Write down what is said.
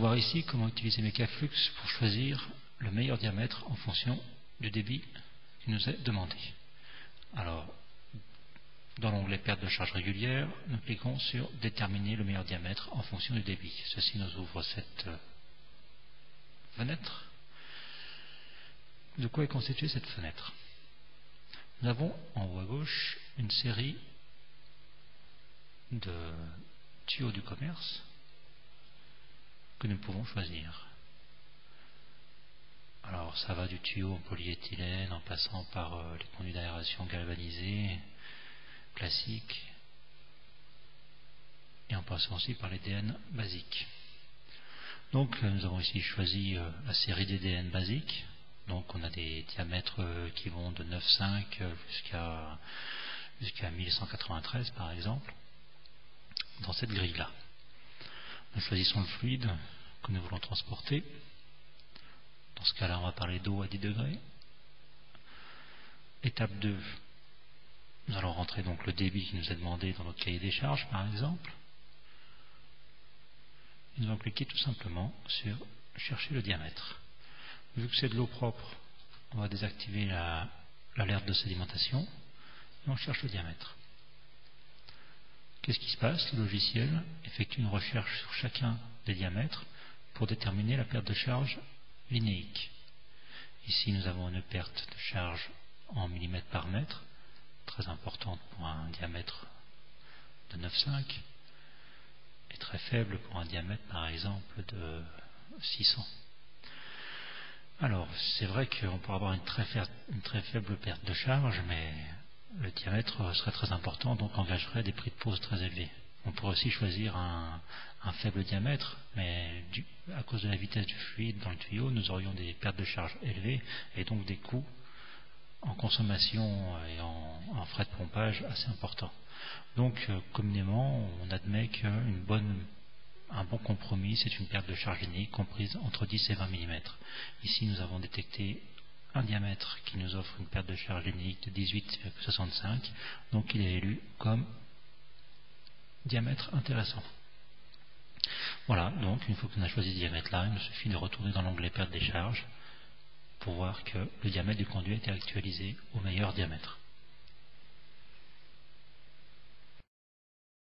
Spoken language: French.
voir ici comment utiliser Mecaflux pour choisir le meilleur diamètre en fonction du débit qui nous est demandé. Alors, dans l'onglet perte de charge régulière, nous cliquons sur déterminer le meilleur diamètre en fonction du débit. Ceci nous ouvre cette fenêtre. De quoi est constituée cette fenêtre? Nous avons en haut à gauche une série de tuyaux du commerce que nous pouvons choisir. Alors ça va du tuyau en polyéthylène en passant par les conduits d'aération galvanisés classiques et en passant aussi par les DN basiques. Donc nous avons ici choisi la série des DN basiques. Donc on a des diamètres qui vont de 9,5 jusqu'à 1193 par exemple, dans cette grille-là. Nous choisissons le fluide que nous voulons transporter. Dans ce cas-là, on va parler d'eau à 10 degrés. Étape 2, nous allons rentrer donc le débit qui nous est demandé dans notre cahier des charges, par exemple. Nous allons cliquer tout simplement sur chercher le diamètre. Vu que c'est de l'eau propre, on va désactiver l'alerte de sédimentation et on cherche le diamètre. Qu'est-ce qui se passe? Le logiciel effectue une recherche sur chacun des diamètres pour déterminer la perte de charge linéique. Ici, nous avons une perte de charge en millimètres par mètre, très importante pour un diamètre de 9,5 et très faible pour un diamètre par exemple de 600. Alors, c'est vrai qu'on peut avoir une très faible perte de charge, mais le diamètre serait très important, donc engagerait des prix de pose très élevés. On pourrait aussi choisir un faible diamètre, mais à cause de la vitesse du fluide dans le tuyau, nous aurions des pertes de charge élevées et donc des coûts en consommation et en frais de pompage assez importants. Donc, communément, on admet qu'un bon compromis, c'est une perte de charge linéique comprise entre 10 et 20 mm. Ici, nous avons détecté un diamètre qui nous offre une perte de charge linéique de 18,65, donc il est élu comme diamètre intéressant. Voilà, donc une fois qu'on a choisi ce diamètre-là, il nous suffit de retourner dans l'onglet perte des charges pour voir que le diamètre du conduit a été actualisé au meilleur diamètre.